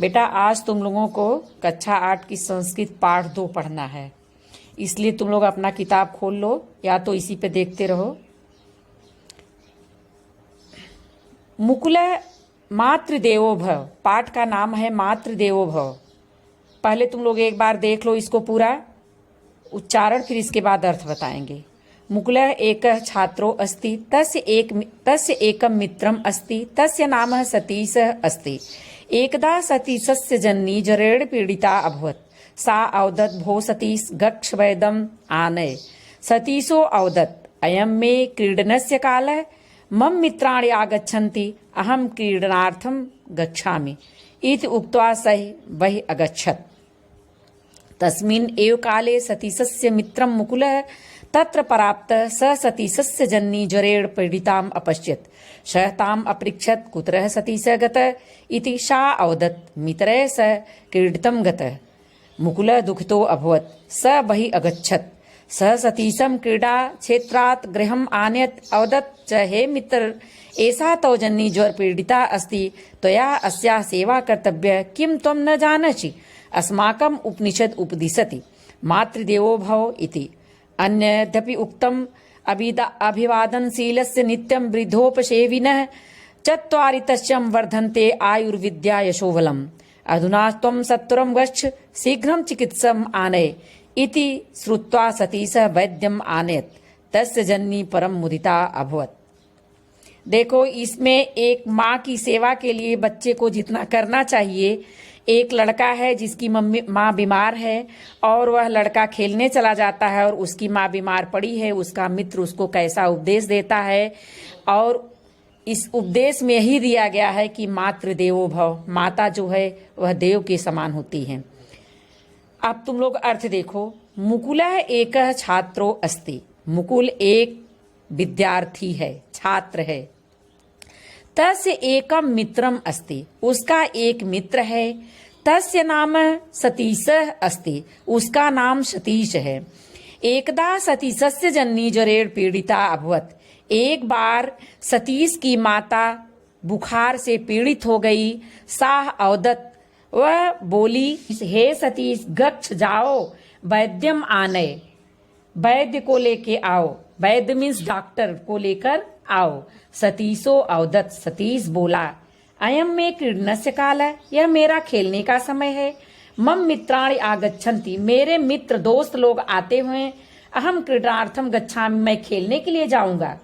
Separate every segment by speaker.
Speaker 1: बेटा आज तुम लोगों को कक्षा 8 की संस्कृत पाठ 2 पढ़ना है, इसलिए तुम लोग अपना किताब खोल लो या तो इसी पे देखते रहो। मुकुल मातृदेवो भव, पाठ का नाम है मातृदेवो भव। पहले तुम लोग एक बार देख लो इसको पूरा उच्चारण, फिर इसके बाद अर्थ बताएंगे। मुकुल एक छात्रो अस्ति तस्य एकम मित्रम अस्ति तस्य नाम सतीश अस्ति। एकदा सतीशस्य जन्नी जरेण पीड़िता अभवत्। सा अवदत् भो सतीश गच्छ वैदम आनय। सतीशो अवदत् अयं मे क्रीडनस्य कालः, मम मित्राणि आगच्छन्ति, अहं क्रीडनार्थं गच्छामि इति उक्त्वा सः बहिः अगच्छत्। तस्मिन् एव काले सतीशस्य मित्रं मुकुलः तत्र प्राप्तः। स सतीशस्य जन्नी ज्वरेण पीडिताम् अपश्यत्। सः ताम् अपृच्छत् कुतः सतीशः गतः इति। सा अवदत् मित्रैः सह क्रीडितुं गतः। मुकुलः दुःखितो अभवत्। स बहिः अगच्छत्। सः सतीशं क्रीडा क्षेत्रात् गृहम् आनयत्। अवदत् च हे मित्र, एषा तव जन्नी ज्वर पीडिता अस्ति, त्वया अस्याः सेवा कर्तव्या, किं त्वं न जानासि? अस्माकम् उपनिषद् उपदिशति मातृदेवो भव इति। अन्यदपि उक्तम् अभिवादनशीलस्य नित्यं वृद्धोपसेविनः चत्वारि तस्यं वर्धन्ते आयुर्विद्या यशोबलम्। अधुना त्वं सत्वरं गच्छ, शीघ्रं चिकित्साम् आनय इति श्रुत्वा सतीशः वैद्यम् आनयत्। तस्य जन्नी परम मुदिता अभवत्। देखो, इसमें एक माँ की सेवा के लिए बच्चे को जितना करना चाहिए, एक लड़का है जिसकी माँ बीमार है और वह लड़का खेलने चला जाता है और उसकी माँ बीमार पड़ी है। उसका मित्र उसको कैसा उपदेश देता है, और इस उपदेश में ही दिया गया है कि मातृदेवो भव, माता जो है वह देव के समान होती है। अब तुम लोग अर्थ देखो। मुकुलः एकः छात्रो अस्ति, मुकुल एक विद्यार्थी है, छात्र है। तस्य एकम मित्रम अस्ति, उसका एक मित्र है। तस्य नाम सतीशः अस्ति, उसका नाम सतीश है। एकदा सतीशस्य जन्नी ज्वरेण पीड़िता अभवत्। एक बार सतीश की माता बुखार से पीड़ित हो गई। सा अवदत्, वह बोली, हे सतीश गच्छ, जाओ, वैद्यम आनय, वैद्य को लेके आओ। वैद्य मीन्स डॉक्टर को लेकर आओ। सतीशो अवदत्, सतीश बोला, अयम में क्रीडनस्य काल है, यह मेरा खेलने का समय है। मम मित्राणि आगच्छन्ति, मेरे मित्र दोस्त लोग आते हुए। अहम क्रीडार्थम गच्छामि, मैं खेलने के लिए जाऊंगा।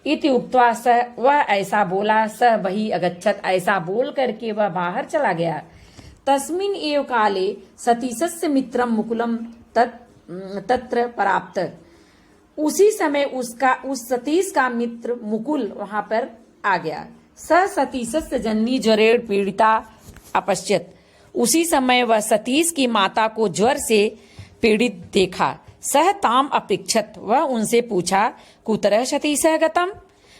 Speaker 1: इति उक्त्वा सः, वह ऐसा बोला। सः बहिः अगच्छत्, ऐसा बोल करके वह बाहर चला गया। तस्मिन् एव काले सतीशस्य मित्रं मुकुलम तत्र प्राप्त। उसी समय उस सतीश का मित्र मुकुल वहां पर आ गया। स सतीशस्य जन्नी ज्वरेण पीड़िता अपश्यत्। उसी समय वह सतीश की माता को ज्वर से पीड़ित देखा। सह ताम अपृच्छत्, वह उनसे पूछा, कुतरः सतीशः गतम्,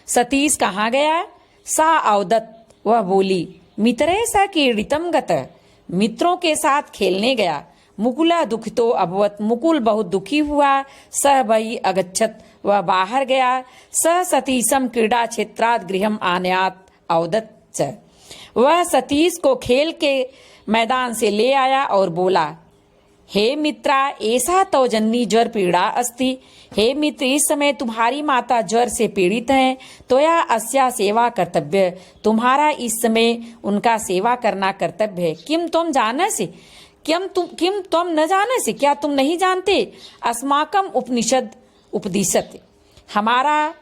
Speaker 1: सतीश कहाँ गया? सा अवदत्, वह बोली, मित्रैः सह क्रीडितुं गतः, मित्रों के साथ खेलने गया। मुकुलः दुःखितो अभवत्, मुकुल बहुत दुखी हुआ। सह बहिः अगच्छत्, वह बाहर गया। स सतीशं क्रीडा क्षेत्रात् गृहम् आनयात्। अवदत् च, वह सतीश को खेल के मैदान से ले आया और बोला, हे मित्रा, ऐसा तो जन्नी ज्वर पीड़ा अस्ति। हे मित्र, इस समय तुम्हारी माता ज्वर से पीड़ित हैं, तो यह अस्या सेवा कर्तव्य, तुम्हारा इस समय उनका सेवा करना कर्तव्य है। किम तुम जानसि, किम तुम न जानसि, क्या तुम नहीं जानते? अस्माकम उपनिषद उपदिशति, हमारा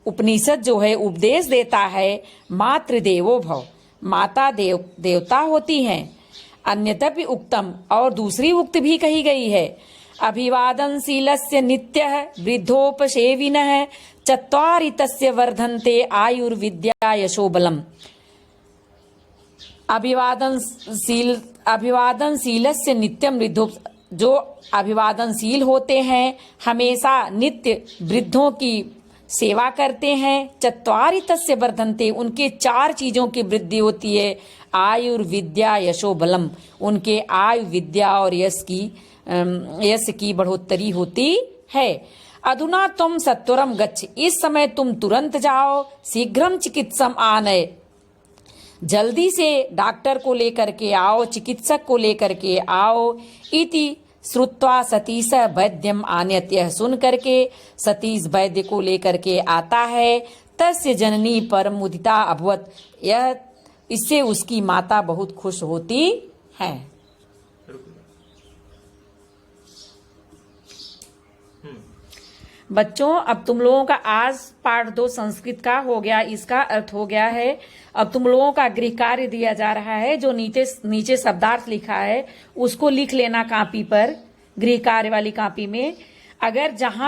Speaker 1: उपनिषद जो है उपदेश देता है, मातृदेवो भव, माता देवता होती हैं। अन्यतपि उक्तम, और दूसरी उक्त भी कही गई है, अभिवादनशीलस्य नित्यः वृद्धोपसेविनः चत्वारि तस्य वर्धन्ते आयुर्विद्या यशोबलम्। अभिवादनशीलस्य नित्यम वृद्धो, जो अभिवादनशील होते हैं हमेशा नित्य वृद्धों की सेवा करते हैं। चत्वारि तस्य वर्धन्ते, उनके 4 चीजों की वृद्धि होती है। आयुर्विद्या यशोबलम, उनके आयु विद्या और यश की बढ़ोतरी होती है। अधुना तुम सत्वरम गच्छ, इस समय तुम तुरंत जाओ। शीघ्रम चिकित्सम आनय, जल्दी से डॉक्टर को लेकर के आओ, चिकित्सक को लेकर के आओ। इति श्रुत्वा सतीश वैद्यम आनयत्, यह सुन करके सतीश वैद्य को लेकर के आता है। तस्य जननी परम मुदिता अभवत, यह इससे उसकी माता बहुत खुश होती है। बच्चों, अब तुम लोगों का आज पाठ 2 संस्कृत का हो गया, इसका अर्थ हो गया है। अब तुम लोगों का गृह कार्य दिया जा रहा है, जो नीचे शब्दार्थ लिखा है उसको लिख लेना कॉपी पर, गृह कार्य वाली कॉपी में। अगर जहां